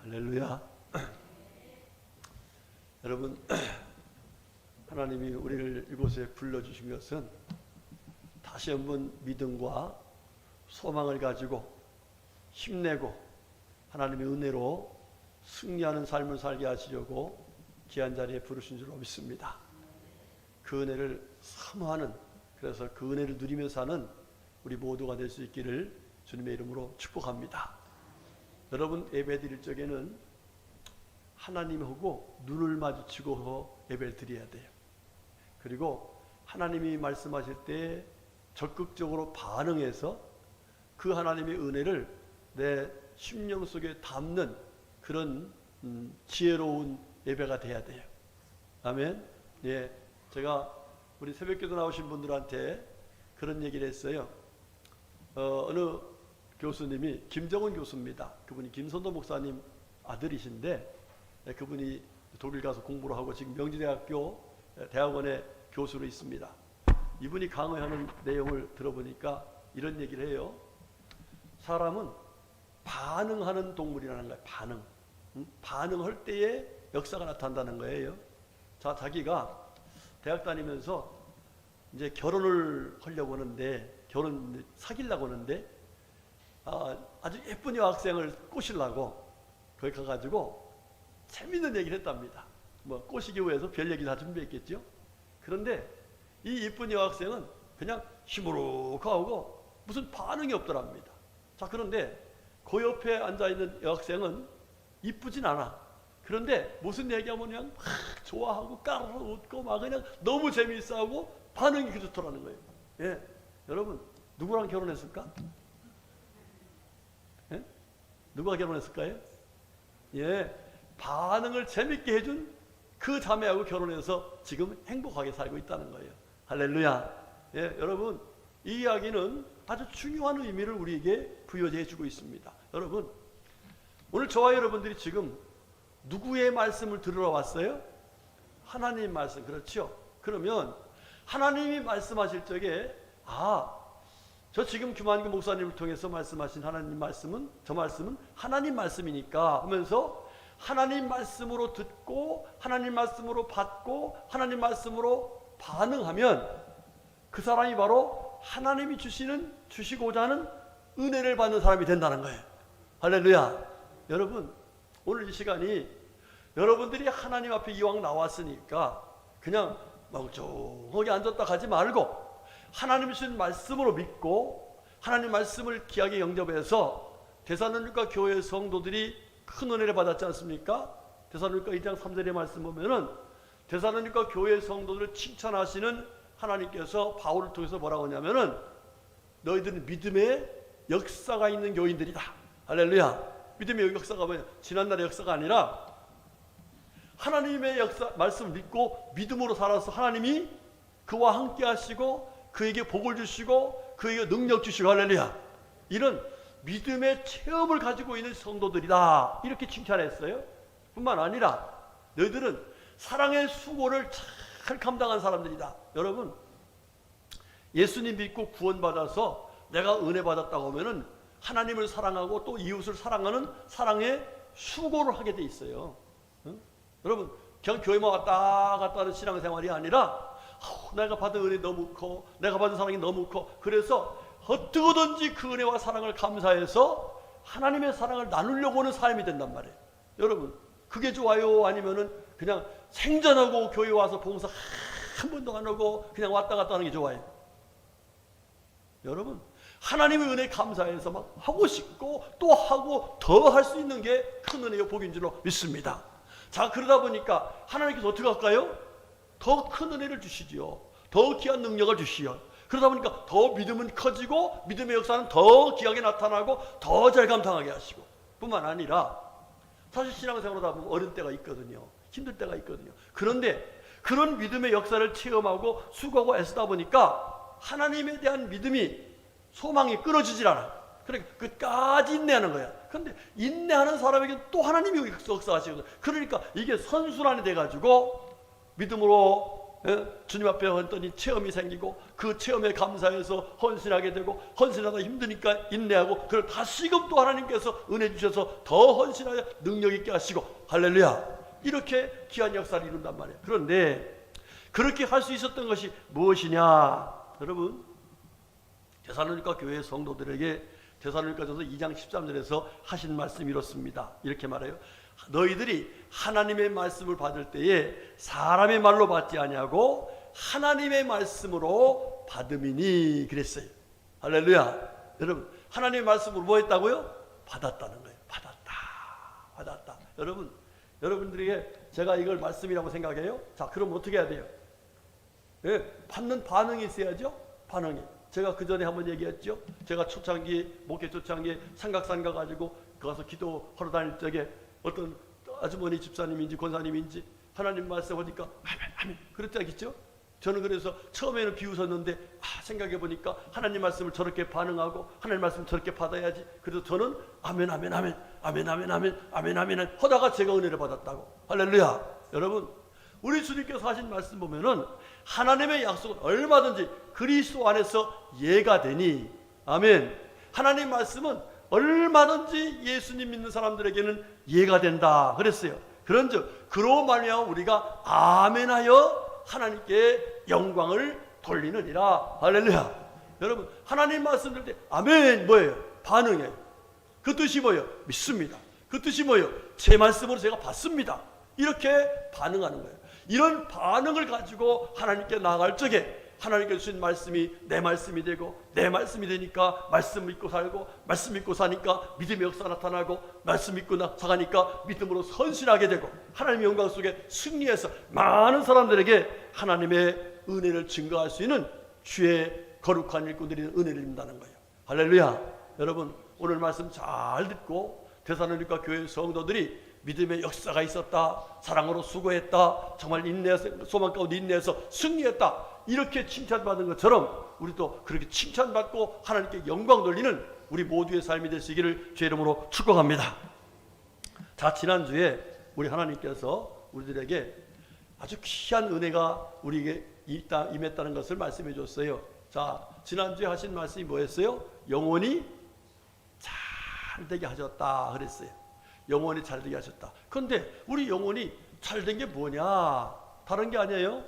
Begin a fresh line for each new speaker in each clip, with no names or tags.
할렐루야. 여러분, 하나님이 우리를 이곳에 불러주신 것은 다시 한번 믿음과 소망을 가지고 힘내고 하나님의 은혜로 승리하는 삶을 살게 하시려고 귀한 자리에 부르신 줄로 믿습니다. 그 은혜를 사모하는, 그래서 그 은혜를 누리며 사는 우리 모두가 될 수 있기를 주님의 이름으로 축복합니다. 여러분, 예배 드릴 적에는 하나님하고 눈을 마주치고 예배를 드려야 돼요. 그리고 하나님이 말씀하실 때 적극적으로 반응해서 그 하나님의 은혜를 내 심령 속에 담는 그런 지혜로운 예배가 돼야 돼요. 아멘. 예, 제가 우리 새벽기도 나오신 분들한테 그런 얘기를 했어요. 어느 교수님이 김정은 교수입니다. 그분이 김선도 목사님 아들이신데 그분이 독일 가서 공부를 하고 지금 명지대학교 대학원의 교수로 있습니다. 이분이 강의하는 내용을 들어보니까 이런 얘기를 해요. 사람은 반응하는 동물이라는 거예요. 반응할 때에 역사가 나타난다는 거예요. 자, 자기가 대학 다니면서 이제 결혼을 하려고 하는데, 사귀려고 하는데, 아주 예쁜 여학생을 꼬시려고 거기 가가지고 재밌는 얘기를 했답니다. 뭐 꼬시기 위해서 별 얘기 다 준비했겠죠. 그런데 이 예쁜 여학생은 그냥 시무룩하고 무슨 반응이 없더랍니다. 자, 그런데 그 옆에 앉아있는 여학생은 이쁘진 않아. 그런데 무슨 얘기하면 그냥 막 좋아하고 까르르 웃고 막 그냥 너무 재미있어하고 반응이 그렇더라는 거예요. 예, 여러분, 누구랑 결혼했을까? 예? 누가 결혼했을까요? 예, 반응을 재밌게 해준 그 자매하고 결혼해서 지금 행복하게 살고 있다는 거예요. 할렐루야. 예, 여러분, 이 이야기는 아주 중요한 의미를 우리에게 부여해 주고 있습니다. 여러분, 오늘 저와 여러분들이 지금 누구의 말씀을 들으러 왔어요? 하나님 말씀, 그렇죠? 그러면 하나님이 말씀하실 적에 저 지금 규만기 목사님을 통해서 말씀하신 하나님 말씀은, 저 말씀은 하나님 말씀이니까 하면서 하나님 말씀으로 듣고 하나님 말씀으로 받고 하나님 말씀으로 반응하면 그 사람이 바로 하나님이 주시고자 하는 은혜를 받는 사람이 된다는 거예요. 할렐루야. 여러분, 오늘 이 시간이 여러분들이 하나님 앞에 이왕 나왔으니까 그냥 멍청하게 앉았다 가지 말고 하나님 주신 말씀으로 믿고 하나님 말씀을 귀하게 영접해서 데살로니가 교회 성도들이 큰 은혜를 받았지 않습니까? 데살로니가 2장 3절의 말씀 보면은 데살로니가 교회 성도들을 칭찬하시는 하나님께서 바울을 통해서 뭐라고 하냐면은 너희들은 믿음의 역사가 있는 교인들이다. 할렐루야. 믿음의 역사가 뭐냐? 지난날의 역사가 아니라 하나님의 역사, 말씀을 믿고 믿음으로 살아서 하나님이 그와 함께 하시고 그에게 복을 주시고 그에게 능력 주시고, 할렐루야. 이런 믿음의 체험을 가지고 있는 성도들이다. 이렇게 칭찬했어요. 뿐만 아니라 너희들은 사랑의 수고를 잘 감당한 사람들이다. 여러분, 예수님 믿고 구원받아서 내가 은혜 받았다고 하면은 하나님을 사랑하고 또 이웃을 사랑하는 사랑의 수고를 하게 돼 있어요. 응? 여러분, 그냥 교회만 왔다 갔다 하는 신앙생활이 아니라 내가 받은 은혜 너무 커, 내가 받은 사랑이 너무 커, 그래서 어떻게든지 그 은혜와 사랑을 감사해서 하나님의 사랑을 나누려고 하는 삶이 된단 말이에요. 여러분, 그게 좋아요? 아니면은 그냥 생전하고 교회 와서 봉사 한 번도 안 하고 그냥 왔다 갔다 하는 게 좋아요? 여러분, 하나님의 은혜 감사해서 막 하고 싶고 또 하고 더 할 수 있는 게 큰 은혜요 복인 줄로 믿습니다. 자, 그러다 보니까 하나님께서 어떻게 할까요? 더 큰 은혜를 주시지요. 더 귀한 능력을 주시요. 그러다 보니까 더 믿음은 커지고 믿음의 역사는 더 귀하게 나타나고 더 잘 감당하게 하시고, 뿐만 아니라 사실 신앙생활을 하다 보면 어려운 때가 있거든요. 힘들 때가 있거든요. 그런데 그런 믿음의 역사를 체험하고 수고하고 애쓰다 보니까 하나님에 대한 믿음이, 소망이 끊어지질 않아. 그러니까 끝까지 인내하는 거야. 그런데 인내하는 사람에게 또 하나님이 역사하시거든. 그러니까 이게 선순환이 돼가지고 믿음으로 주님 앞에 왔더니 체험이 생기고 그 체험에 감사해서 헌신하게 되고 헌신하다 힘드니까 인내하고 그걸 다시금 또 하나님께서 은혜 주셔서 더 헌신하여 능력 있게 하시고 할렐루야 이렇게 귀한 역사를 이룬단 말이에요. 그런데 그렇게 할 수 있었던 것이 무엇이냐 여러분 데살로니가 교회 성도들에게 데살로니가전서 2장 13절에서 하신 말씀이 이렇습니다. 이렇게 말해요. 너희들이 하나님의 말씀을 받을 때에 사람의 말로 받지 아니하고 하나님의 말씀으로 받음이니 그랬어요. 할렐루야. 여러분 하나님의 말씀으로 뭐 했다고요? 받았다는 거예요. 받았다. 여러분들에게 제가 이걸 말씀이라고 생각해요. 자 그럼 어떻게 해야 돼요? 받는 반응이 있어야죠. 반응이. 제가 그 전에 한번 얘기했죠. 제가 목회 초창기에 삼각산 가가지고 가서 기도하러 다닐 적에 어떤 아주머니 집사님인지 권사님인지 하나님 말씀하니까 아멘 그랬다 했죠. 저는 그래서 처음에는 비웃었는데 생각해 보니까 하나님 말씀을 저렇게 반응하고 하나님 말씀을 저렇게 받아야지. 그래서 저는 아멘 하다가 제가 은혜를 받았다고. 할렐루야. 여러분 우리 주님께서 하신 말씀 보면은 하나님의 약속은 얼마든지 그리스도 안에서 예가 되니 아멘. 하나님 말씀은 얼마든지 예수님 믿는 사람들에게는 이해가 된다 그랬어요. 그런즉 그로 말미암아 우리가 아멘하여 하나님께 영광을 돌리느니라. 할렐루야. 여러분 하나님 말씀 들을 때 아멘 뭐예요? 반응해요. 그 뜻이 뭐예요? 믿습니다. 그 뜻이 뭐예요? 제 말씀으로 제가 받습니다. 이렇게 반응하는 거예요. 이런 반응을 가지고 하나님께 나아갈 적에 하나님께 주신 말씀이 내 말씀이 되고 내 말씀이 되니까 말씀 믿고 살고 말씀 믿고 사니까 믿음의 역사 나타나고 말씀 믿고 사가니까 믿음으로 선신하게 되고 하나님의 영광 속에 승리해서 많은 사람들에게 하나님의 은혜를 증거할 수 있는 주의 거룩한 일꾼들이 은혜를 입는다는 거예요. 할렐루야. 여러분 오늘 말씀 잘 듣고 데살로니가 교회 성도들이 믿음의 역사가 있었다. 사랑으로 수고했다. 정말 인내해서 소망 가운데 인내해서 승리했다. 이렇게 칭찬받은 것처럼 우리도 그렇게 칭찬받고 하나님께 영광 돌리는 우리 모두의 삶이 될 수 있기를 주의 이름으로 축복합니다. 자 지난주에 우리 하나님께서 우리들에게 아주 귀한 은혜가 우리에게 임했다는 것을 말씀해 줬어요. 자 지난주에 하신 말씀이 뭐였어요? 영원히 잘되게 하셨다 그랬어요. 영원히 잘되게 하셨다. 그런데 우리 영혼이 잘된 게 뭐냐? 다른 게 아니에요.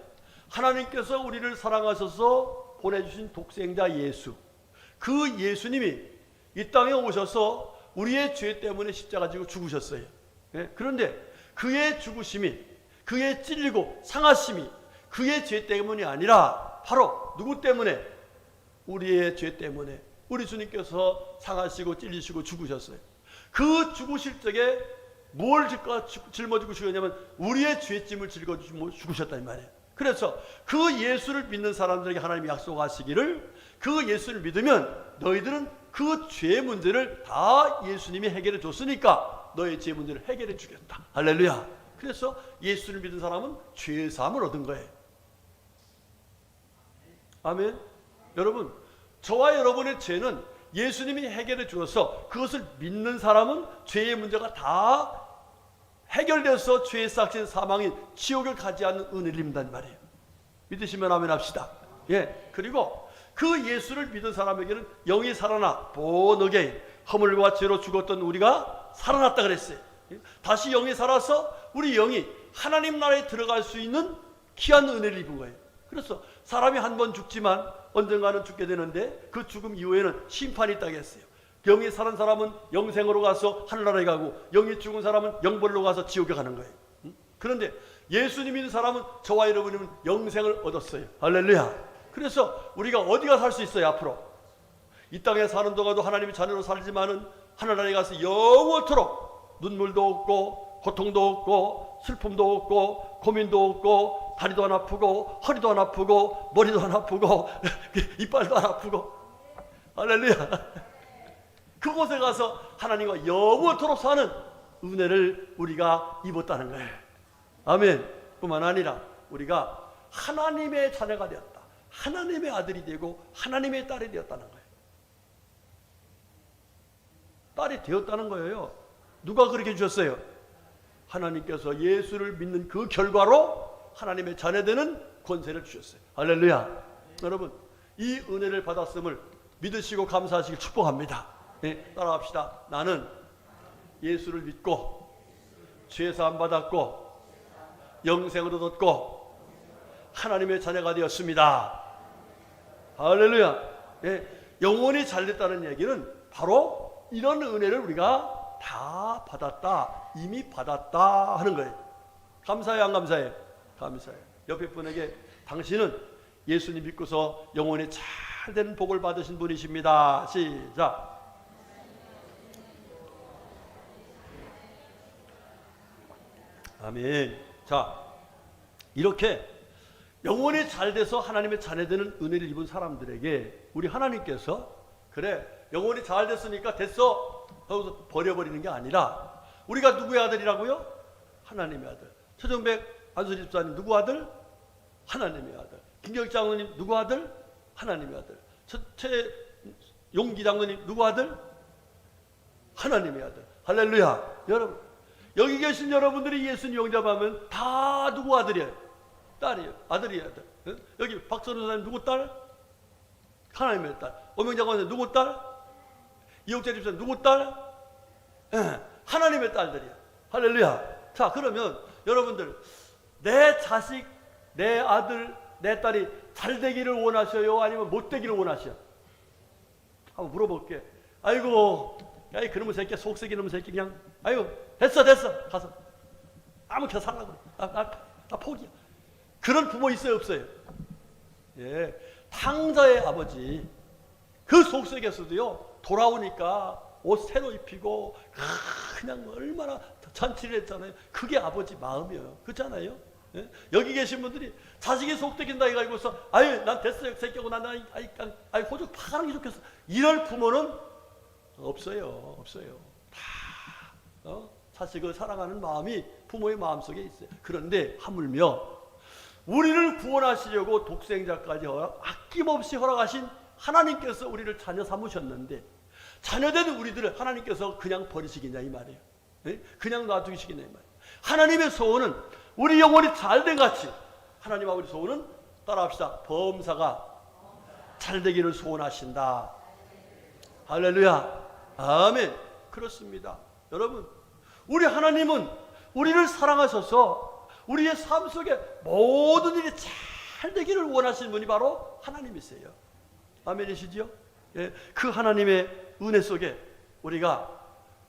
하나님께서 우리를 사랑하셔서 보내주신 독생자 예수, 그 예수님이 이 땅에 오셔서 우리의 죄 때문에 십자가 지고 죽으셨어요. 그런데 그의 죽으심이, 그의 찔리고 상하심이 그의 죄 때문이 아니라 바로 누구 때문에? 우리의 죄 때문에 우리 주님께서 상하시고 찔리시고 죽으셨어요. 그 죽으실 적에 뭘 짊어지고 죽었냐면 우리의 죄짐을 짊어지고 죽으셨단 말이에요. 그래서 그 예수를 믿는 사람들에게 하나님이 약속하시기를 그 예수를 믿으면 너희들은 그 죄 문제를 다 예수님이 해결해 줬으니까 너의 죄 문제를 해결해 주겠다. 할렐루야. 그래서 예수를 믿은 사람은 죄 사함을 얻은 거예요. 아멘. 여러분 저와 여러분의 죄는 예수님이 해결해 주어서 그것을 믿는 사람은 죄의 문제가 다 해결돼서 죄의 삭신 사망인 지옥을 가지 않는 은혜를 입는단 말이에요. 믿으시면 아멘 합시다. 예. 그리고 그 예수를 믿은 사람에게는 영이 살아나 본어게인 허물과 죄로 죽었던 우리가 살아났다 그랬어요. 다시 영이 살아서 우리 영이 하나님 나라에 들어갈 수 있는 귀한 은혜를 입은 거예요. 그래서 사람이 한 번 죽지만 언젠가는 죽게 되는데 그 죽음 이후에는 심판이 있다고 했어요. 영이 살은 사람은 영생으로 가서 하늘나라에 가고 영이 죽은 사람은 영벌로 가서 지옥에 가는 거예요. 그런데 예수님 믿는 사람은 저와 여러분은 영생을 얻었어요. 할렐루야. 그래서 우리가 어디가 살 수 있어요? 앞으로 이 땅에 사는 동안도 하나님의 자녀로 살지만은 하늘나라에 가서 영원토록 눈물도 없고 고통도 없고 슬픔도 없고 고민도 없고 다리도 안 아프고 허리도 안 아프고 머리도 안 아프고 이빨도 안 아프고 할렐루야. 그곳에 가서 하나님과 영원토록 사는 은혜를 우리가 입었다는 거예요. 아멘. 뿐만 아니라 우리가 하나님의 자녀가 되었다. 하나님의 아들이 되고 하나님의 딸이 되었다는 거예요. 딸이 되었다는 거예요. 누가 그렇게 해주셨어요? 하나님께서 예수를 믿는 그 결과로 하나님의 자녀되는 권세를 주셨어요. 할렐루야. 여러분, 이 은혜를 받았음을 믿으시고 감사하시길 축복합니다. 네, 따라합시다. 나는 예수를 믿고 죄사함 받았고 영생을 얻었고 하나님의 자녀가 되었습니다. 할렐루야. 네, 영원히 잘됐다는 얘기는 바로 이런 은혜를 우리가 다 받았다, 이미 받았다 하는 거예요. 감사해요, 안 감사해요? 감사해요. 옆에 분에게 당신은 예수님 믿고서 영원히 잘된 복을 받으신 분이십니다. 시작. 아멘. 자, 이렇게 영원히 잘 돼서 하나님의 자녀되는 은혜를 입은 사람들에게 우리 하나님께서 그래 영원히 잘 됐으니까 됐어 하고서 버려버리는 게 아니라 우리가 누구의 아들이라고요? 하나님의 아들. 최정백 안수지 집사님 누구 아들? 하나님의 아들. 김경식 장로님 누구 아들? 하나님의 아들. 최용기 장로님 누구 아들? 하나님의 아들. 할렐루야. 여러분, 여기 계신 여러분들이 예수님 영접하면 다 누구 아들이에요? 딸이에요. 아들이에요. 아들. 응? 여기 박선우 선생님 누구 딸? 하나님의 딸. 오명장관 누구 딸? 이옥재 집사님 누구 딸? 하나님의 딸들이야. 할렐루야. 자, 그러면 여러분들 내 자식, 내 아들, 내 딸이 잘 되기를 원하셔요? 아니면 못 되기를 원하셔요? 한번 물어볼게. 아이고, 야, 이 그놈의 새끼, 속썩이 놈의 새끼 그냥 아이고 됐어 가서 아무렇게나 살라고 그래. 나 포기야. 그런 부모 있어요, 없어요? 예, 탕자의 아버지 그 속썩에서도요 돌아오니까 옷 새로 입히고 그냥 얼마나 잔치를 했잖아요. 그게 아버지 마음이에요. 그렇잖아요. 예? 여기 계신 분들이 자식이 속되긴다 해가지고서 아유 난 됐어요 새끼고 난 아이 호적 파가는 게 좋겠어. 이럴 부모는 없어요. 다 자식을 사랑하는 마음이 부모의 마음속에 있어요. 그런데 하물며 우리를 구원하시려고 독생자까지 아낌없이 허락하신 하나님께서 우리를 자녀 삼으셨는데 자녀된 우리들을 하나님께서 그냥 버리시겠냐 이 말이에요. 네? 그냥 놔두시겠냐 이 말이에요. 하나님의 소원은 우리 영혼이 잘된 같이 하나님 아버지 소원은 따라합시다. 범사가 잘되기를 소원하신다. 할렐루야. 아멘. 그렇습니다. 여러분, 우리 하나님은 우리를 사랑하셔서 우리의 삶 속에 모든 일이 잘 되기를 원하시는 분이 바로 하나님이세요. 아멘이시죠? 예, 그 하나님의 은혜 속에 우리가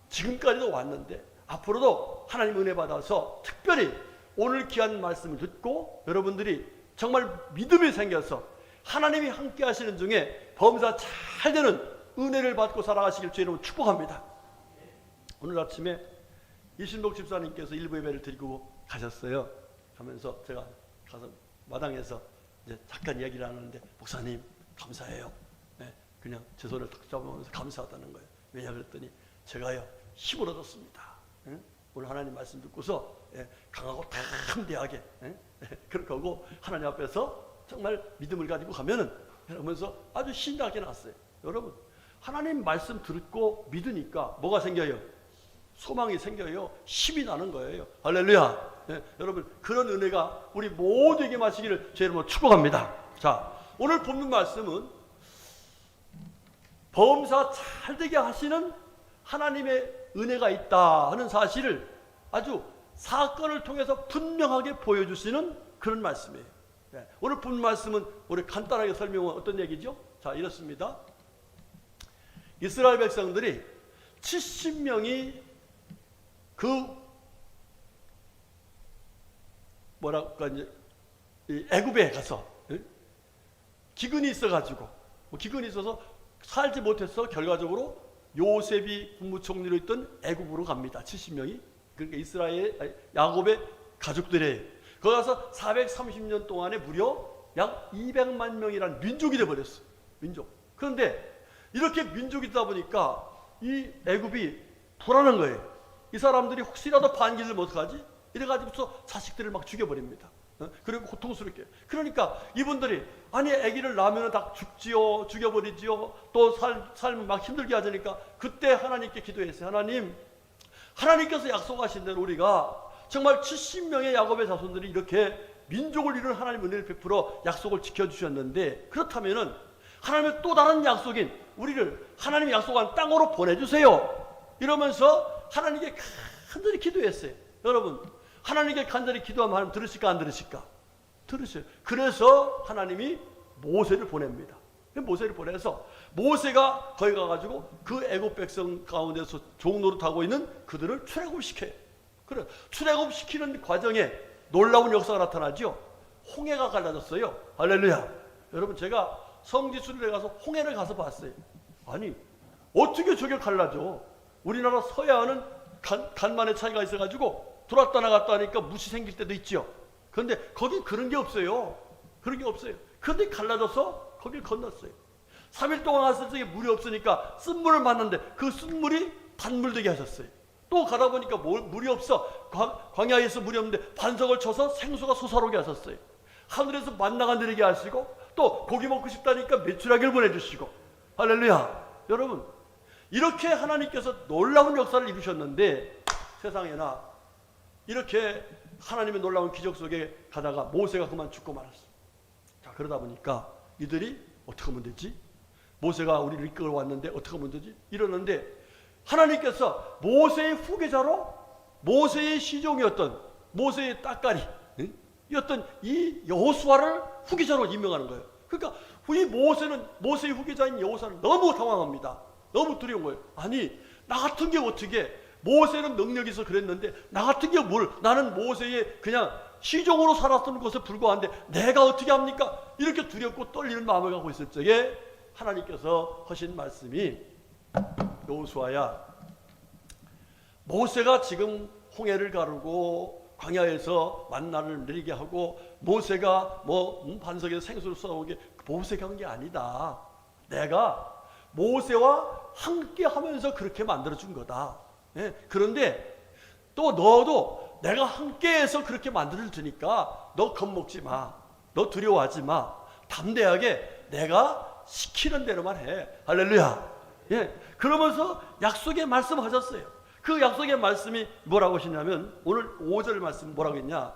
지금까지도 왔는데 앞으로도 하나님 은혜 받아서 특별히 오늘 귀한 말씀을 듣고 여러분들이 정말 믿음이 생겨서 하나님이 함께 하시는 중에 범사 잘 되는 은혜를 받고 살아가시길 주의 이름으로 축복합니다. 오늘 아침에 이신복 집사님께서 일부 예배를 드리고 가셨어요. 가면서 제가 가서 마당에서 이제 잠깐 얘기를 하는데 목사님 감사해요. 네, 그냥 제 손을 탁 잡으면서 감사하다는 거예요. 왜냐 그랬더니 제가요 힘을 얻었습니다. 네? 오늘 하나님 말씀 듣고서 강하고 담대하게 그렇게 하고 하나님 앞에서 정말 믿음을 가지고 가면은 그러면서 아주 신나게 났어요. 여러분 하나님 말씀 듣고 믿으니까 뭐가 생겨요? 소망이 생겨요. 힘이 나는 거예요. 할렐루야. 네, 여러분 그런 은혜가 우리 모두에게 마시기를 제 이름으로 축복합니다. 자, 오늘 본문 말씀은 범사 잘되게 하시는 하나님의 은혜가 있다 하는 사실을 아주 사건을 통해서 분명하게 보여주시는 그런 말씀이에요. 네, 오늘 본문 말씀은 우리 간단하게 설명은 어떤 얘기죠? 자, 이렇습니다. 이스라엘 백성들이 70명이 그 뭐랄까 이제 애굽에 가서 기근이 있어가지고 기근이 있어서 살지 못해서 결과적으로 요셉이 국무총리로 있던 애굽으로 갑니다. 70명이 그러니까 이스라엘 야곱의 가족들이에요. 거기 가서 430년 동안에 무려 약 200만 명이라는 민족이 돼버렸어요. 민족. 그런데 이렇게 민족이 되다 보니까 이 애굽이 불안한 거예요. 이 사람들이 혹시라도 반기를 어떡하지? 이래가지고서 자식들을 막 죽여버립니다. 그리고 고통스럽게. 그러니까 이분들이 아니 아기를 낳으면 다 죽지요, 죽여버리지요. 또 삶을 막 힘들게 하자니까 그때 하나님께 기도했어요. 하나님께서 약속하신 대로 우리가 정말 70명의 야곱의 자손들이 이렇게 민족을 이룬 하나님 은혜를 베풀어 약속을 지켜주셨는데, 그렇다면은 하나님의 또 다른 약속인 우리를 하나님이 약속한 땅으로 보내주세요 이러면서 하나님께 간절히 기도했어요. 여러분, 하나님께 간절히 기도하면 하나님 들으실까 안 들으실까? 들으세요. 그래서 하나님이 모세를 보냅니다. 모세를 보내서 모세가 거기 가가지고 그 애굽 백성 가운데서 종노릇하고 있는 그들을 출애굽시켜요. 그래, 출애굽시키는 과정에 놀라운 역사가 나타나죠. 홍해가 갈라졌어요. 할렐루야. 여러분, 제가 성지순례에 가서 홍해를 가서 봤어요. 아니, 어떻게 저게 갈라져? 우리나라 서해안은 간만의 차이가 있어가지고 들어왔다 나갔다 하니까 무시 생길 때도 있죠. 그런데 거긴 그런 게 없어요. 그런 게 없어요. 그런데 갈라져서 거길 건넜어요. 3일 동안 갔을 적에 물이 없으니까 쓴물을 만났는데 그 쓴물이 단물되게 하셨어요. 또 가다 보니까 물이 없어. 광야에서 물이 없는데 반석을 쳐서 생수가 솟아오르게 하셨어요. 하늘에서 만나가 내리게 하시고, 또 고기 먹고 싶다니까 메추라기를 보내주시고. 할렐루야. 여러분, 이렇게 하나님께서 놀라운 역사를 이루셨는데, 세상에나 이렇게 하나님의 놀라운 기적 속에 가다가 모세가 그만 죽고 말았어요. 자, 그러다 보니까 이들이 어떻게 하면 되지? 모세가 우리를 이끌어 왔는데 어떻게 하면 되지? 이러는데 하나님께서 모세의 후계자로 모세의 시종이었던 모세의 따까리 였던 이 여호수아를 후계자로 임명하는 거예요. 그러니까 이 모세의 후계자인 여호수아는 너무 당황합니다. 너무 두려운 거예요. 아니, 나 같은 게 어떻게, 모세는 능력이 있어 그랬는데 나 같은 게 뭘, 나는 모세의 그냥 시종으로 살았던 것에 불과한데 내가 어떻게 합니까? 이렇게 두렵고 떨리는 마음을 갖고 있을 적에 하나님께서 하신 말씀이, 여호수아야, 모세가 지금 홍해를 가르고 광야에서 만나를 내리게 하고 모세가 반석에서 생수를 쏟아오게 모세가 한 게 아니다. 내가 모세와 함께 하면서 그렇게 만들어준 거다. 그런데 또 너도 내가 함께해서 그렇게 만들어줄 테니까 너 겁먹지 마. 너 두려워하지 마. 담대하게 내가 시키는 대로만 해. 할렐루야. 그러면서 약속의 말씀하셨어요. 그 약속의 말씀이 뭐라고 하시냐면, 오늘 5절 말씀 뭐라고 했냐?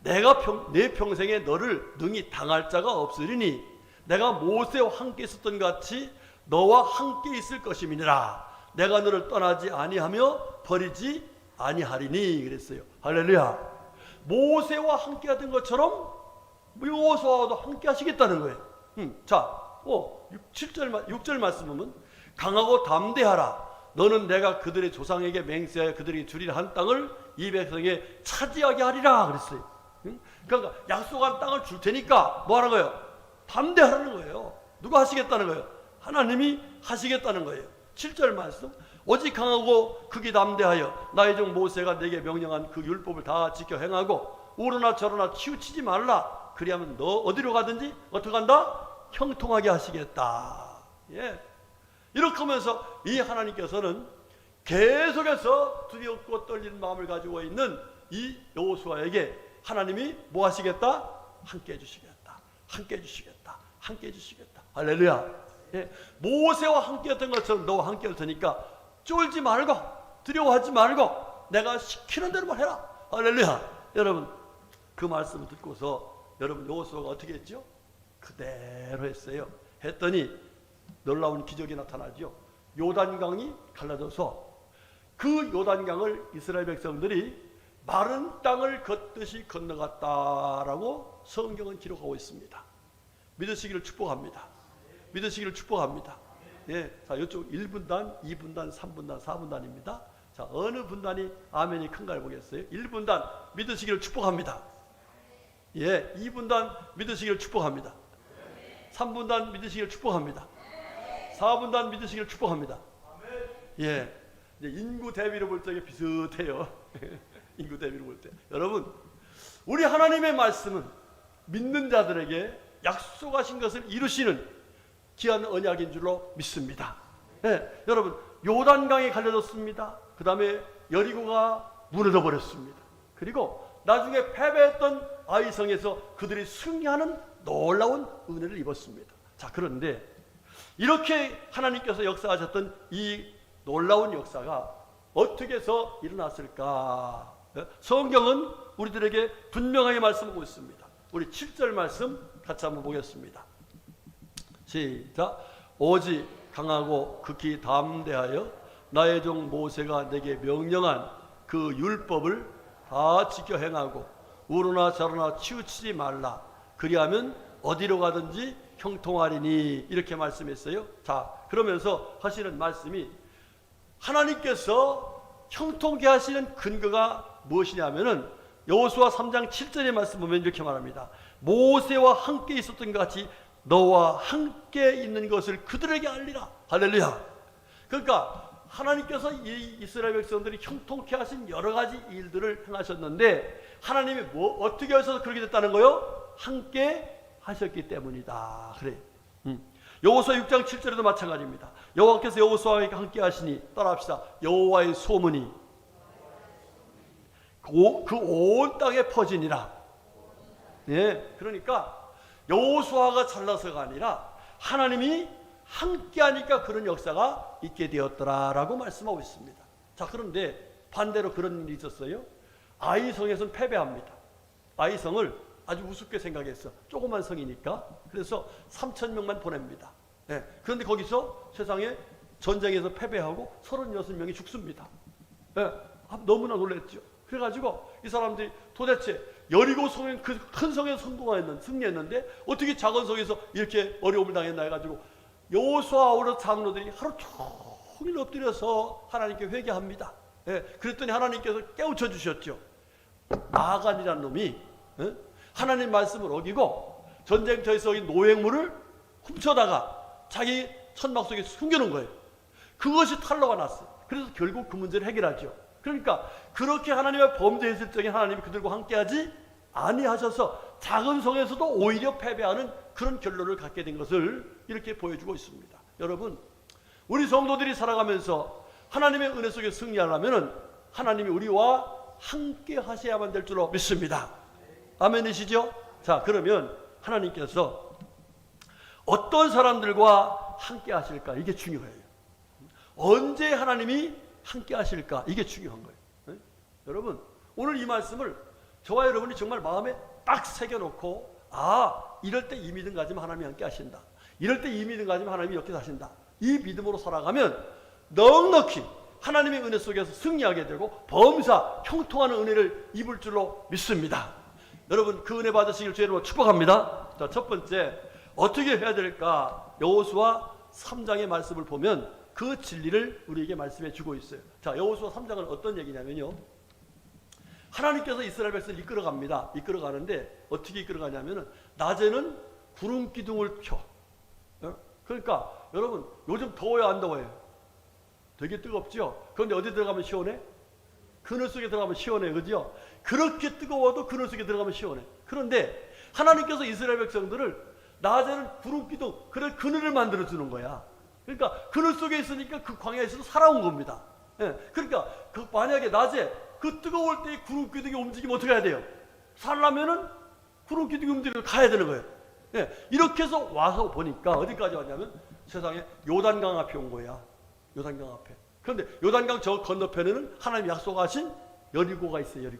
내가 내 평생에 너를 능히 당할 자가 없으리니 내가 모세와 함께 있었던 것 같이 너와 함께 있을 것임이니라. 내가 너를 떠나지 아니하며 버리지 아니하리니 그랬어요. 할렐루야. 모세와 함께 하던 것처럼 여호수아와도 함께 하시겠다는 거예요. 자, 6절 말씀 보면, 강하고 담대하라. 너는 내가 그들의 조상에게 맹세하여 그들에게 주리라 한 땅을 이 백성에게 차지하게 하리라 그랬어요. 그러니까 약속한 땅을 줄 테니까 뭐 하는 거예요? 담대하라는 거예요. 누가 하시겠다는 거예요? 하나님이 하시겠다는 거예요. 7절 말씀, 오직 강하고 극이 담대하여 나의 종 모세가 내게 명령한 그 율법을 다 지켜 행하고 오르나 저르나 치우치지 말라. 그리하면 너 어디로 가든지 어떻게 한다? 형통하게 하시겠다. 이렇게 하면서 이 하나님께서는 계속해서 두렵고 떨리는 마음을 가지고 있는 이 여호수아에게 하나님이 뭐 하시겠다? 함께 해주시겠다. 함께 해주시겠다. 함께 해주시겠다. 할렐루야. 모세와 함께 했던 것처럼 너와 함께 할 테니까 쫄지 말고 두려워하지 말고 내가 시키는 대로만 해라. 할렐루야. 여러분, 그 말씀을 듣고서 여러분 여호수아가 어떻게 했죠? 그대로 했어요. 했더니 놀라운 기적이 나타나죠. 요단강이 갈라져서 그 요단강을 이스라엘 백성들이 마른 땅을 걷듯이 건너갔다라고 성경은 기록하고 있습니다. 믿으시기를 축복합니다. 믿으시기를 축복합니다. 자, 이쪽 1분단, 2분단, 3분단, 4분단입니다. 자, 어느 분단이 아멘이 큰가를 보겠어요? 1분단 믿으시기를 축복합니다. 2분단 믿으시기를 축복합니다. 3분단 믿으시기를 축복합니다. 4분단 믿으시기를 축복합니다. 이제 인구 대비로 볼 적에 비슷해요. 인구 대비로 볼 때. 여러분, 우리 하나님의 말씀은 믿는 자들에게 약속하신 것을 이루시는 귀한 언약인 줄로 믿습니다. 여러분, 요단강이 갈라졌습니다. 그 다음에 여리고가 무너져 버렸습니다. 그리고 나중에 패배했던 아이성에서 그들이 승리하는 놀라운 은혜를 입었습니다. 자, 그런데 이렇게 하나님께서 역사하셨던 이 놀라운 역사가 어떻게 해서 일어났을까? 성경은 우리들에게 분명하게 말씀하고 있습니다. 우리 7절 말씀 같이 한번 보겠습니다. 시작. 오직 강하고 극히 담대하여 나의 종 모세가 내게 명령한 그 율법을 다 지켜 행하고 우로나 좌로나 치우치지 말라. 그리하면 어디로 가든지 형통하리니. 이렇게 말씀했어요. 자, 그러면서 하시는 말씀이 하나님께서 형통케 하시는 근거가 무엇이냐면은 여호수아 3장 7절의 말씀 보면 이렇게 말합니다. 모세와 함께 있었던 것 같이 너와 함께 있는 것을 그들에게 알리라. 할렐루야. 그러니까 하나님께서 이 이스라엘 백성들이 형통케 하신 여러 가지 일들을 행하셨는데 하나님이 어떻게 하셔서 그렇게 됐다는 거요? 함께 하셨기 때문이다. 그래. 여호수아 6장 7절에도 마찬가지입니다. 여호와께서 여호수아와 함께 하시니 따라합시다. 여호와의 소문이 그 온 땅에 퍼지니라. 예, 그러니까 여호수아가 잘나서가 아니라 하나님이 함께하니까 그런 역사가 있게 되었더라라고 말씀하고 있습니다. 자, 그런데 반대로 그런 일이 있었어요. 아이성에서는 패배합니다. 아이성을 아주 우습게 생각했어. 조그만 성이니까. 그래서 3,000명만 보냅니다. 예, 그런데 거기서 세상에 전쟁에서 패배하고 36명이 죽습니다. 예, 너무나 놀랬죠. 그래가지고 이 사람들이 도대체 여리고 성에 그 큰 성에서 승리했는데 어떻게 작은 성에서 이렇게 어려움을 당했나 해가지고 여호수아와 여러 장로들이 하루 종일 엎드려서 하나님께 회개합니다. 예, 그랬더니 하나님께서 깨우쳐 주셨죠. 아간이라는 놈이 하나님 말씀을 어기고 전쟁터에서 노획물을 훔쳐다가 자기 천막 속에 숨겨놓은 거예요. 그것이 탄로가 났어요. 그래서 결국 그 문제를 해결하죠. 그러니까 그렇게 하나님의 범죄했을 적에 하나님이 그들과 함께하지 아니하셔서 작은 성에서도 오히려 패배하는 그런 결론을 갖게 된 것을 이렇게 보여주고 있습니다. 여러분, 우리 성도들이 살아가면서 하나님의 은혜 속에 승리하려면 하나님이 우리와 함께 하셔야만 될 줄로 믿습니다. 아멘이시죠? 자, 그러면 하나님께서 어떤 사람들과 함께 하실까? 이게 중요해요. 언제 하나님이 함께 하실까? 이게 중요한 거예요. 네? 여러분, 오늘 이 말씀을 저와 여러분이 정말 마음에 딱 새겨놓고, 이럴 때 이 믿음 가지면 하나님이 함께 하신다. 이럴 때 이 믿음 가지면 하나님이 이렇게 하신다. 이 믿음으로 살아가면 넉넉히 하나님의 은혜 속에서 승리하게 되고 범사 형통하는 은혜를 입을 줄로 믿습니다. 여러분, 그 은혜 받으시길 주의 이름으로 축복합니다. 자, 첫 번째, 어떻게 해야 될까? 여호수아 3장의 말씀을 보면 그 진리를 우리에게 말씀해 주고 있어요. 자, 여호수아 3장은 어떤 얘기냐면요, 하나님께서 이스라엘 백성을 이끌어갑니다. 이끌어가는데 어떻게 이끌어가냐면은 낮에는 구름 기둥을 켜. 그러니까 여러분, 요즘 더워요, 안 더워요? 되게 뜨겁죠? 그런데 어디 들어가면 시원해? 그늘 속에 들어가면 시원해, 그죠? 그렇게 뜨거워도 그늘 속에 들어가면 시원해. 그런데 하나님께서 이스라엘 백성들을 낮에는 구름 기둥, 그래 그늘을 만들어 주는 거야. 그러니까 그늘 속에 있으니까 그 광야에서도 살아온 겁니다. 예, 그러니까 만약에 낮에 그 뜨거울 때 구름 기둥이 움직이면 어떻게 해야 돼요? 살려면은 구름 기둥이 움직이면 가야 되는 거예요. 예, 이렇게 해서 와서 보니까 어디까지 왔냐면 세상에 요단강 앞에 온 거야. 요단강 앞에. 그런데 요단강 저 건너편에는 하나님이 약속하신 여리고가 있어요.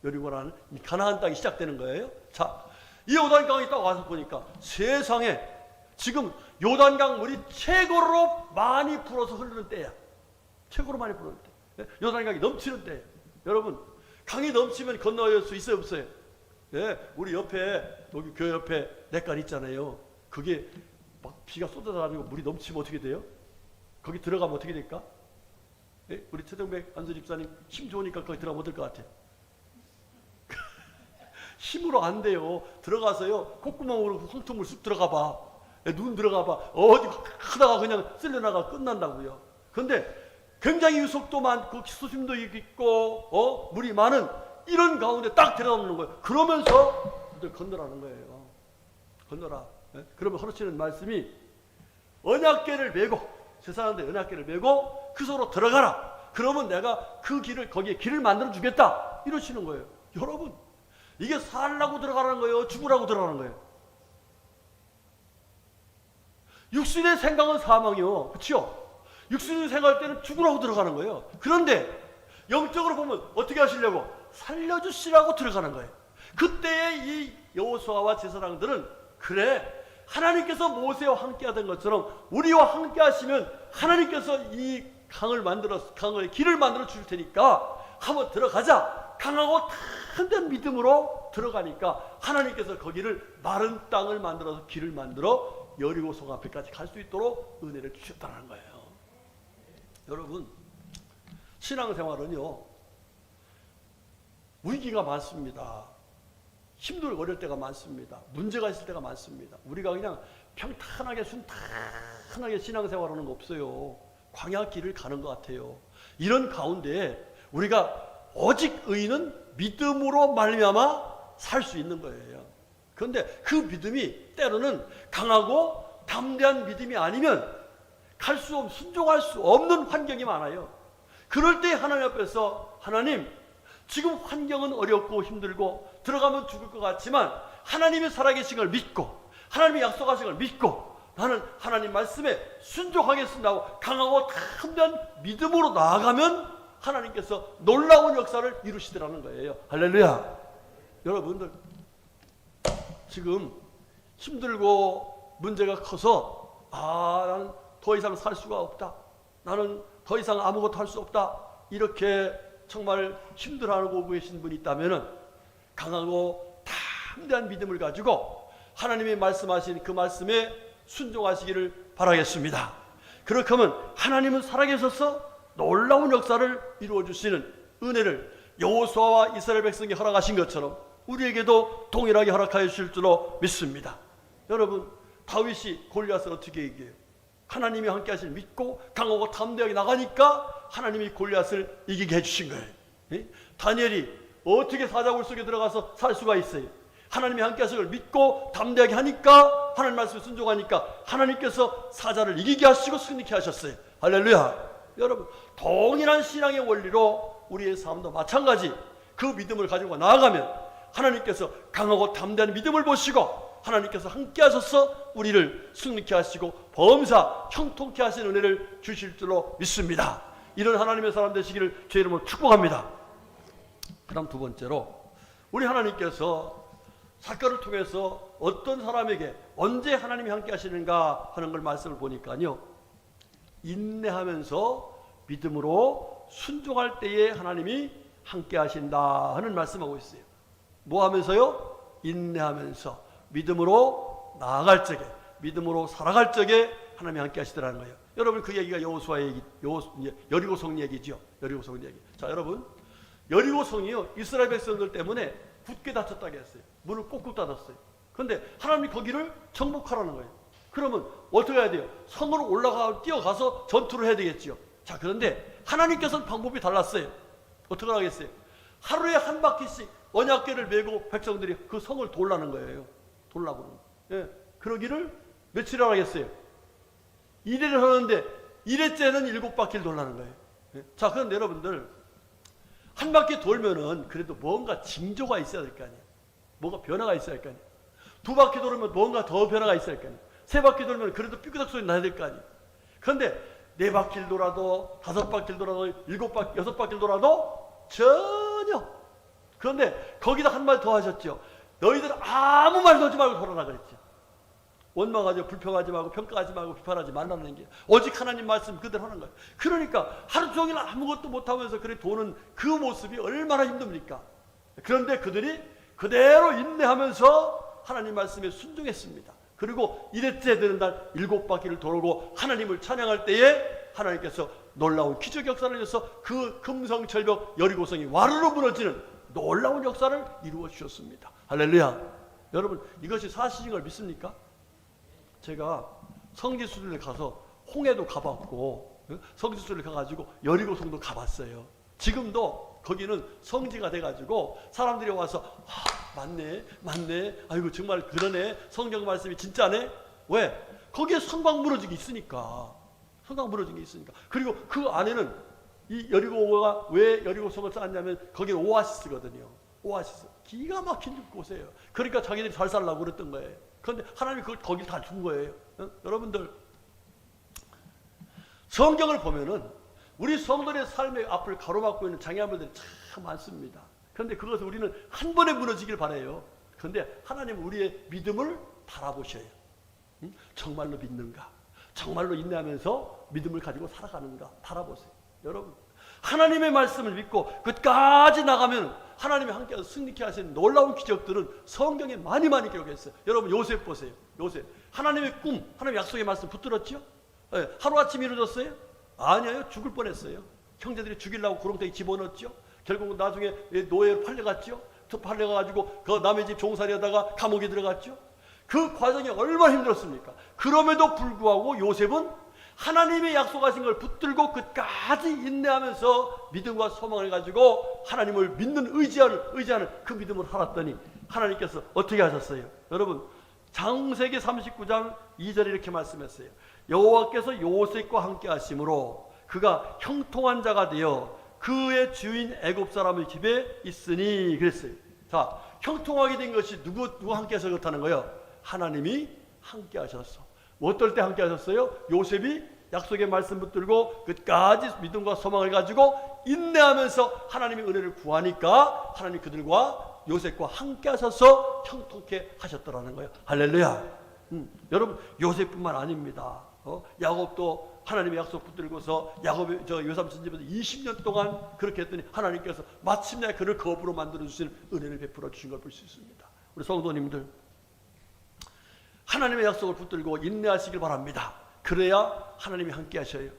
여리고라는 이 가나안 땅이 시작되는 거예요. 자, 이 요단강이 딱 와서 보니까 세상에 지금 요단강 물이 최고로 많이 불어서 흐르는 때야. 최고로 많이 불어는 때. 요단강이 넘치는 때예요. 여러분, 강이 넘치면 건너올 수 있어요, 없어요? 예, 우리 옆에, 여기 교회 옆에 냇가리 있잖아요. 그게 막 비가 쏟아져가지고 물이 넘치면 어떻게 돼요? 거기 들어가면 어떻게 될까? 예? 우리 최정백 안수 집사님 힘 좋으니까 거기 들어가면 어떨 것 같아? 힘으로 안 돼요. 들어가서요, 콧구멍으로 황토물 쑥 들어가 봐. 눈 들어가 봐. 어디 하다가 그냥 쓸려나가 끝난다고요. 그런데 굉장히 속도 많고 수심도 있고 물이 많은 이런 가운데 딱 들어가는 거예요. 그러면서 건너라는 거예요. 건너라. 예? 그러면 하루치는 말씀이 언약궤를 메고, 세상한테 언약궤를 메고 그 속으로 들어가라. 그러면 내가 그 길을, 거기에 길을 만들어 주겠다. 이러시는 거예요. 여러분, 이게 살라고 들어가라는 거예요? 죽으라고 들어가는 거예요? 육신의 생각은 사망이요. 그렇죠? 육신의 생각할 때는 죽으라고 들어가는 거예요. 그런데 영적으로 보면 어떻게 하시려고? 살려주시라고 들어가는 거예요. 그때의 이 여호수아와 제사장들은 그래, 하나님께서 모세와 함께 하던 것처럼 우리와 함께 하시면 하나님께서 이 강의 길을 만들어 줄 테니까 한번 들어가자. 강하고 탄탄한 믿음으로 들어가니까 하나님께서 거기를 마른 땅을 만들어서 길을 만들어 여리고성 앞에까지 갈 수 있도록 은혜를 주셨다는 거예요. 여러분, 신앙생활은요, 위기가 많습니다. 힘들고 어려울 때가 많습니다. 문제가 있을 때가 많습니다. 우리가 그냥 평탄하게 순탄하게 신앙생활하는 거 없어요. 광야길을 가는 것 같아요. 이런 가운데 우리가 오직 의인은 믿음으로 말미암아 살 수 있는 거예요. 그런데 그 믿음이 때로는 강하고 담대한 믿음이 아니면 순종할 수 없는 환경이 많아요. 그럴 때 하나님 앞에서 하나님, 지금 환경은 어렵고 힘들고 들어가면 죽을 것 같지만 하나님이 살아계신 걸 믿고 하나님이 약속하신 걸 믿고 나는 하나님 말씀에 순종하겠습니다 하고 강하고 담대한 믿음으로 나아가면 하나님께서 놀라운 역사를 이루시더라는 거예요. 할렐루야. 여러분들, 지금 힘들고 문제가 커서 나는 더 이상 살 수가 없다, 나는 더 이상 아무것도 할 수 없다, 이렇게 정말 힘들어하고 계신 분이 있다면 강하고 담대한 믿음을 가지고 하나님이 말씀하신 그 말씀에 순종하시기를 바라겠습니다. 그렇게 하면 하나님은 살아계셔서 놀라운 역사를 이루어주시는 은혜를 여호수아와 이스라엘 백성에게 허락하신 것처럼 우리에게도 동일하게 허락하여 주실 줄로 믿습니다. 여러분, 다윗이 골리앗을 어떻게 이겨요? 하나님이 함께 하실 믿고 강하고 담대하게 나가니까 하나님이 골리앗을 이기게 해주신 거예요. 다니엘이 어떻게 사자굴 속에 들어가서 살 수가 있어요? 하나님이 함께 하실 걸 믿고 담대하게 하니까, 하나님 말씀에 순종하니까 하나님께서 사자를 이기게 하시고 승리케 하셨어요. 할렐루야. 여러분, 동일한 신앙의 원리로 우리의 삶도 마찬가지, 그 믿음을 가지고 나아가면 하나님께서 강하고 담대한 믿음을 보시고 하나님께서 함께 하셔서 우리를 승리케 하시고 범사 형통케 하시는 은혜를 주실 줄로 믿습니다. 이런 하나님의 사람 되시기를 제 이름으로 축복합니다. 그다음 두 번째로, 우리 하나님께서 사건을 통해서 어떤 사람에게 언제 하나님이 함께 하시는가 하는 걸 말씀을 보니까요, 인내하면서 믿음으로 순종할 때에 하나님이 함께 하신다 하는 말씀하고 있어요. 뭐 하면서요? 인내하면서 믿음으로 나아갈 적에, 믿음으로 살아갈 적에 하나님이 함께 하시더라는 거예요. 여러분, 그 얘기가 여호수아의 얘기, 여리고성 얘기죠. 여리고성 얘기. 자, 여러분, 여리고성이요, 이스라엘 백성들 때문에 굳게 닫혔다고 했어요. 문을 꼭꼭 닫았어요. 그런데 하나님이 거기를 정복하라는 거예요. 그러면 어떻게 해야 돼요? 성으로 뛰어가서 전투를 해야 되겠죠. 자, 그런데 하나님께서는 방법이 달랐어요. 어떻게 하겠어요? 하루에 한 바퀴씩 언약궤를 메고 백성들이 그 성을 돌라는 거예요. 돌라고. 예. 그러기를 며칠 하겠어요? 1회를 하는데 1회째는 7바퀴를 돌라는 거예요. 예. 자, 그런데 여러분들, 한 바퀴 돌면은 그래도 뭔가 징조가 있어야 될 거 아니에요. 뭔가 변화가 있어야 할 거 아니에요. 2바퀴 돌면 뭔가 더 변화가 있어야 할 거 아니에요. 3바퀴 돌면 그래도 삐끄덕 소리 나야 될 거 아니에요. 그런데 4바퀴를 돌아도 5바퀴를 돌아도 7바퀴, 6바퀴를 돌아도 전혀. 그런데 거기다 한마디 더 하셨죠. 너희들 아무 말도 하지 말고 돌아라 그랬죠. 원망하지, 불평하지 말고, 평가하지 말고, 비판하지 말라는 게 오직 하나님 말씀 그대로 하는 거예요. 그러니까 하루 종일 아무것도 못하면서 그래 도는 그 모습이 얼마나 힘듭니까? 그런데 그들이 그대로 인내하면서 하나님 말씀에 순종했습니다. 그리고 1회째 되는 날 7바퀴를 돌고 하나님을 찬양할 때에 하나님께서 놀라운 기적 역사를 해서 그 금성철벽 여리고성이 와르르 무너지는 놀라운 역사를 이루어 주셨습니다. 할렐루야. 여러분, 이것이 사실인 걸 믿습니까? 제가 성지순례를 가서 홍해도 가봤고 성지순례를 가가지고 여리고성도 가봤어요. 지금도 거기는 성지가 돼가지고 사람들이 와서 맞네, 아이고 정말 그러네, 성경 말씀이 진짜네. 왜? 거기에 성곽 무너진 게 있으니까. 성곽 무너진 게 있으니까. 그리고 그 안에는 이 여리고가 왜 여리고성을 쌓았냐면 거기는 오아시스거든요. 오아시스. 기가 막힌 곳이에요. 그러니까 자기들이 잘 살라고 그랬던 거예요. 그런데 하나님이 그걸 거길 다 준 거예요. 여러분들, 성경을 보면은 우리 성도의 삶의 앞을 가로막고 있는 장애물들이 참 많습니다. 그런데 그것을 우리는 한 번에 무너지길 바라요. 그런데 하나님은 우리의 믿음을 바라보셔요. 정말로 믿는가? 정말로 인내하면서 믿음을 가지고 살아가는가? 바라보세요. 여러분, 하나님의 말씀을 믿고 끝까지 나가면 하나님이 함께해서 승리케 하시는 놀라운 기적들은 성경에 많이 기록했어요. 여러분, 요셉 보세요. 요셉, 하나님의 꿈, 하나님의 약속의 말씀 붙들었죠? 네, 하루아침에 이루어졌어요? 아니에요. 죽을 뻔했어요. 형제들이 죽이려고 구렁텅이 집어넣었죠. 결국 나중에 노예로 팔려갔죠. 팔려가지고 그 남의 집 종살이하다가 감옥에 들어갔죠. 그 과정이 얼마나 힘들었습니까? 그럼에도 불구하고 요셉은 하나님의 약속하신 걸 붙들고 끝까지 인내하면서 믿음과 소망을 가지고 하나님을 믿는 의지하는 그 믿음을 살았더니 하나님께서 어떻게 하셨어요? 여러분, 창세기 39장 2절에 이렇게 말씀했어요. 여호와께서 요셉과 함께 하심으로 그가 형통한 자가 되어 그의 주인 애굽 사람의 집에 있으니 그랬어요. 자, 형통하게 된 것이 누구 함께 해서 그렇다는 거예요? 하나님이 함께 하셨어. 어떨 때 함께 하셨어요? 요셉이 약속의 말씀 붙들고 끝까지 믿음과 소망을 가지고 인내하면서 하나님의 은혜를 구하니까 하나님 그들과 요셉과 함께 하셔서 형통케 하셨더라는 거예요. 할렐루야. 여러분, 요셉뿐만 아닙니다. 야곱도 하나님의 약속 붙들고서 야곱의 요삼촌 집에서 20년 동안 그렇게 했더니 하나님께서 마침내 그를 거부로 만들어 주시는 은혜를 베풀어 주신 걸 볼 수 있습니다. 우리 성도님들, 하나님의 약속을 붙들고 인내하시길 바랍니다. 그래야 하나님이 함께 하셔요.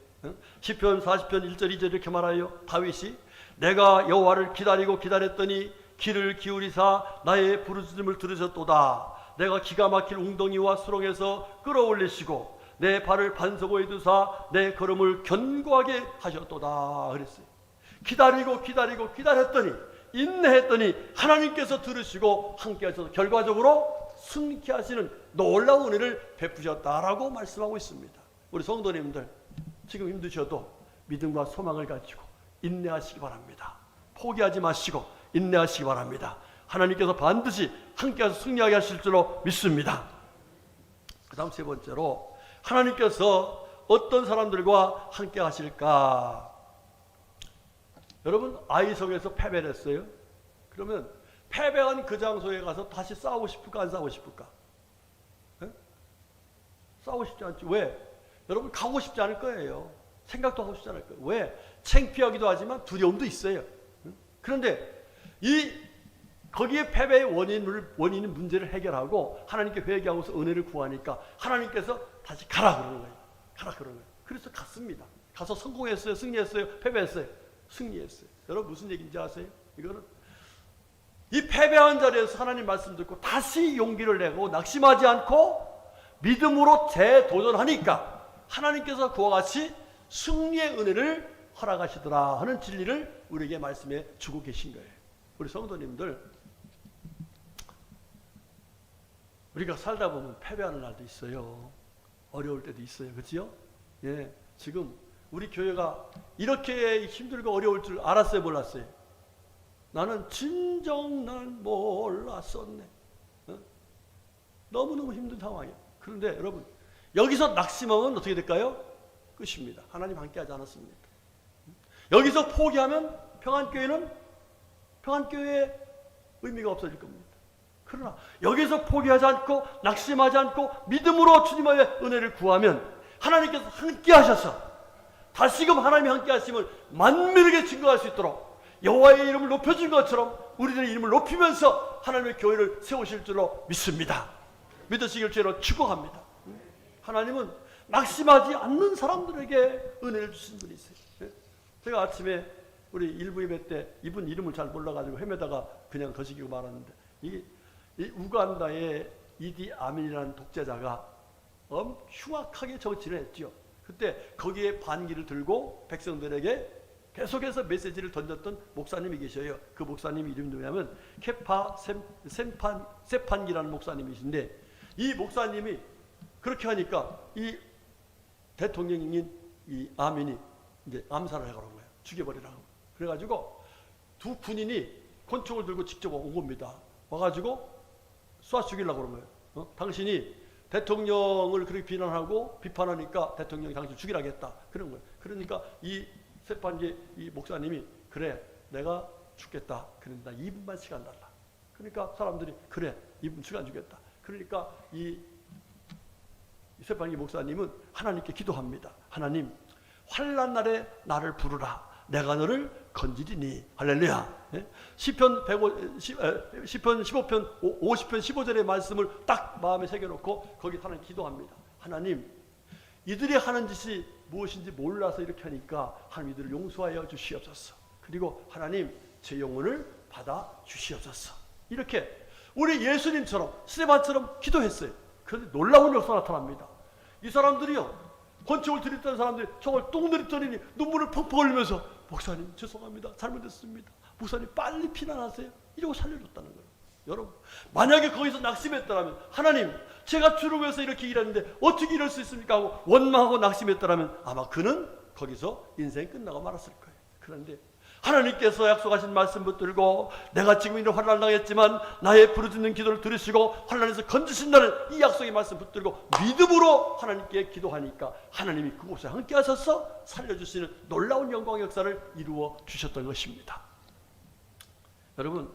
시편 40편 1절 2절 이렇게 말하여 다윗이 내가 여호와를 기다렸더니 귀를 기울이사 나의 부르짖음을 들으셨도다. 내가 기가 막힐 웅덩이와 수렁에서 끌어올리시고 내 발을 반석에 두사 내 걸음을 견고하게 하셨도다 그랬어요. 기다렸더니 인내했더니 하나님께서 들으시고 함께 하셔서 결과적으로 승리케 하시는 놀라운 은혜를 베푸셨다라고 말씀하고 있습니다. 우리 성도님들, 지금 힘드셔도 믿음과 소망을 가지고 인내하시기 바랍니다. 포기하지 마시고 인내하시기 바랍니다. 하나님께서 반드시 함께 하셔서 승리하게 하실 줄로 믿습니다. 그 다음 세 번째로, 하나님께서 어떤 사람들과 함께 하실까? 여러분, 아이성에서 패배를 했어요. 그러면 패배한 그 장소에 가서 다시 싸우고 싶을까 안 싸우고 싶을까? 에? 싸우고 싶지 않지. 왜? 여러분, 가고 싶지 않을 거예요. 생각도 하고 싶지 않을 거예요. 왜? 창피하기도 하지만 두려움도 있어요. 그런데 거기에 패배의 원인은 문제를 해결하고 하나님께 회개하고서 은혜를 구하니까 하나님께서 다시 가라 그러는 거예요. 가라 그러는 거예요. 그래서 갔습니다. 가서 성공했어요? 승리했어요? 패배했어요? 승리했어요. 여러분, 무슨 얘기인지 아세요? 이거는 이 패배한 자리에서 하나님 말씀 듣고 다시 용기를 내고 낙심하지 않고 믿음으로 재도전하니까 하나님께서 그와 같이 승리의 은혜를 허락하시더라 하는 진리를 우리에게 말씀해 주고 계신 거예요. 우리 성도님들, 우리가 살다 보면 패배하는 날도 있어요. 어려울 때도 있어요. 그렇죠? 예, 지금 우리 교회가 이렇게 힘들고 어려울 줄 알았어요? 몰랐어요? 나는 진정 난 몰랐었네. 너무너무 힘든 상황이에요. 그런데 여러분, 여기서 낙심하면 어떻게 될까요? 끝입니다. 하나님 함께하지 않았습니다. 여기서 포기하면 평안교회의 의미가 없어질 겁니다. 그러나 여기서 포기하지 않고 낙심하지 않고 믿음으로 주님의 은혜를 구하면 하나님께서 함께 하셔서 다시금 하나님이 함께 하심을 만민에게 증거할 수 있도록 여호와의 이름을 높여준 것처럼 우리들의 이름을 높이면서 하나님의 교회를 세우실 줄로 믿습니다. 믿으시길 주로 축복합니다. 하나님은 낙심하지 않는 사람들에게 은혜를 주신 분이세요. 제가 아침에 우리 일부 예배 때 이분 이름을 잘 몰라가지고 헤매다가 그냥 거시기고 말았는데, 이 우간다의 이디 아민이라는 독재자가 흉악하게 정치를 했죠. 그때 거기에 반기를 들고 백성들에게 계속해서 메시지를 던졌던 목사님이 계셔요. 그 목사님 이름이 뭐냐면 케파 세판기라는 목사님이신데, 이 목사님이 그렇게 하니까 이 대통령인 이 아민이 이제 암살을 해가는 거예요. 죽여버리라고. 그래가지고 두 군인이 권총을 들고 직접 온 겁니다. 와가지고 쏴 죽이려고 그런 거예요. 당신이 대통령을 그렇게 비판하니까 대통령이 당신 죽이라겠다. 그런 거예요. 그러니까 이 세판기 이 목사님이, 그래, 내가 죽겠다. 그런데 나 2분만 시간 달라. 그러니까 사람들이 그래 2분 시간 주겠다. 그러니까 이 세판기 목사님은 하나님께 기도합니다. 하나님, 환난 날에 나를 부르라. 내가 너를 건지리니. 할렐루야. 시편 15편 15절의 말씀을 딱 마음에 새겨놓고 거기 하나님 기도합니다. 하나님, 이들이 하는 짓이 무엇인지 몰라서 이렇게 하니까 하나님 이들을 용서하여 주시옵소서. 그리고 하나님, 제 영혼을 받아 주시옵소서. 이렇게 우리 예수님처럼 스데반처럼 기도했어요. 그런데 놀라운 역사가 나타납니다. 이 사람들이요, 권총을 들이던 사람들이 저걸 똥 들이더니 눈물을 펑펑 흘리면서 목사님 죄송합니다, 잘못했습니다, 목사님 빨리 피난하세요, 이러고 살려줬다는 거예요. 여러분, 만약에 거기서 낙심했더라면, 하나님 제가 주를 위해서 이렇게 일했는데 어떻게 이럴 수 있습니까 하고 원망하고 낙심했더라면 아마 그는 거기서 인생 끝나고 말았을 거예요. 그런데 하나님께서 약속하신 말씀 붙들고 내가 지금 이런 환난을 당했지만 나의 부르짖는 기도를 들으시고 환난에서 건지신다는 이 약속의 말씀 붙들고 믿음으로 하나님께 기도하니까 하나님이 그곳에 함께 하셔서 살려주시는 놀라운 영광의 역사를 이루어 주셨던 것입니다. 여러분,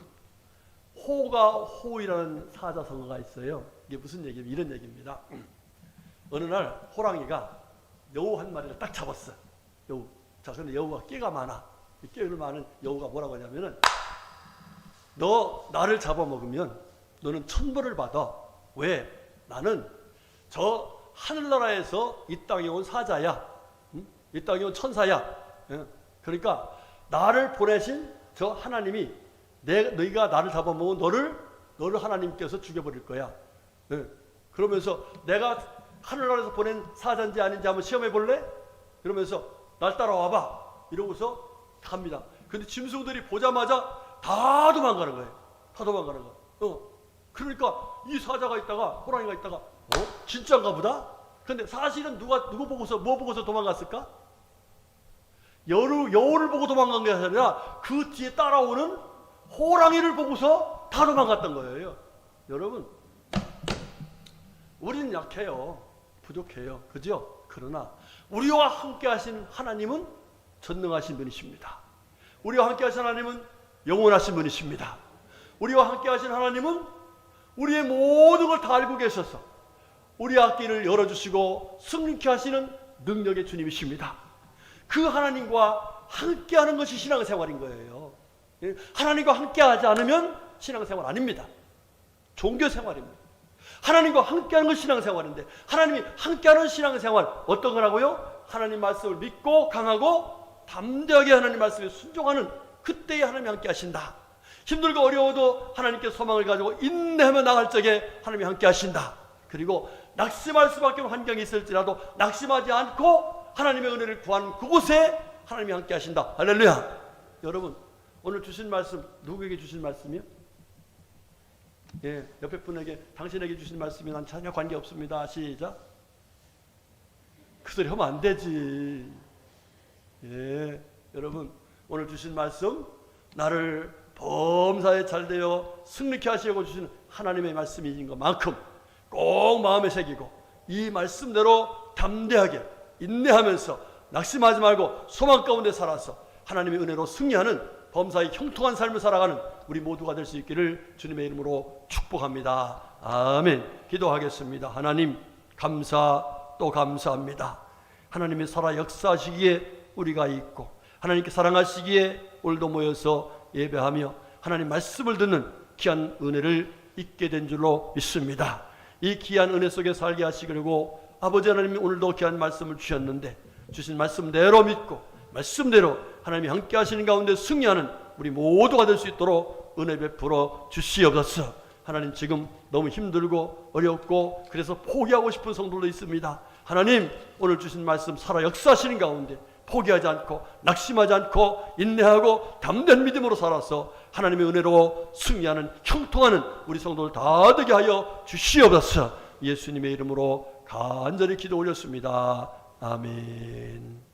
호가호이라는 사자성어가 있어요. 이게 무슨 얘기예요? 이런 얘기입니다. 어느 날 호랑이가 여우 한 마리를 딱 잡았어. 여우. 자, 근데 여우가 끼가 많아. 끼를 많은 여우가 뭐라고 하냐면은, 너 나를 잡아먹으면 너는 천벌을 받아. 왜? 나는 저 하늘나라에서 이 땅에 온 사자야. 응? 이 땅에 온 천사야. 응? 그러니까 나를 보내신 저 하나님이 너희가 나를 잡아먹으면 너를 하나님께서 죽여버릴 거야. 응? 그러면서 내가 하늘나라에서 보낸 사자인지 아닌지 한번 시험해 볼래? 그러면서 날 따라와봐. 이러고서 갑니다. 근데 짐승들이 보자마자 다 도망가는 거예요. 다 도망가는 거예요. 그러니까 이 사자가 있다가 호랑이가 있다가 진짜인가 보다. 근데 사실은 누구 보고서 뭐 보고서 도망갔을까? 여우를 보고 도망간 게 아니라 그 뒤에 따라오는 호랑이를 보고서 다 도망갔던 거예요. 여러분, 우리는 약해요. 부족해요. 그죠? 그러나 우리와 함께 하신 하나님은 전능하신 분이십니다. 우리와 함께 하신 하나님은 영원하신 분이십니다. 우리와 함께 하신 하나님은 우리의 모든 걸 다 알고 계셔서 우리 앞길을 열어주시고 승리케 하시는 능력의 주님이십니다. 그 하나님과 함께하는 것이 신앙생활인 거예요. 하나님과 함께하지 않으면 신앙생활 아닙니다. 종교생활입니다. 하나님과 함께하는 것이 신앙생활인데, 하나님이 함께하는 신앙생활 어떤 거라고요? 하나님 말씀을 믿고 강하고 담대하게 하나님 말씀에 순종하는 그때에 하나님이 함께 하신다. 힘들고 어려워도 하나님께 소망을 가지고 인내하며 나갈 적에 하나님이 함께 하신다. 그리고 낙심할 수밖에 없는 환경이 있을지라도 낙심하지 않고 하나님의 은혜를 구하는 그곳에 하나님이 함께 하신다. 할렐루야. 여러분, 오늘 주신 말씀 누구에게 주신 말씀이요? 예, 옆에 분에게 당신에게 주신 말씀이 난 전혀 관계없습니다. 시작. 그 소리 하면 안 되지. 예, 여러분, 오늘 주신 말씀, 나를 범사에 잘되어 승리케 하시려고 주신 하나님의 말씀인 것만큼 꼭 마음에 새기고 이 말씀대로 담대하게 인내하면서 낙심하지 말고 소망 가운데 살아서 하나님의 은혜로 승리하는 범사에 형통한 삶을 살아가는 우리 모두가 될 수 있기를 주님의 이름으로 축복합니다. 아멘. 기도하겠습니다. 하나님, 감사 또 감사합니다. 하나님이 살아 역사하시기에 우리가 있고 하나님께 사랑하시기에 오늘도 모여서 예배하며 하나님 말씀을 듣는 귀한 은혜를 잊게 된 줄로 믿습니다. 이 귀한 은혜 속에 살게 하시려고 아버지 하나님이 오늘도 귀한 말씀을 주셨는데 주신 말씀대로 믿고 말씀대로 하나님이 함께 하시는 가운데 승리하는 우리 모두가 될 수 있도록 은혜 베풀어 주시옵소서. 하나님, 지금 너무 힘들고 어렵고 그래서 포기하고 싶은 성도도 있습니다. 하나님, 오늘 주신 말씀 살아 역사하시는 가운데 포기하지 않고 낙심하지 않고 인내하고 담대한 믿음으로 살아서 하나님의 은혜로 승리하는 형통하는 우리 성도들 다 되게 하여 주시옵소서. 예수님의 이름으로 간절히 기도 올렸습니다. 아멘.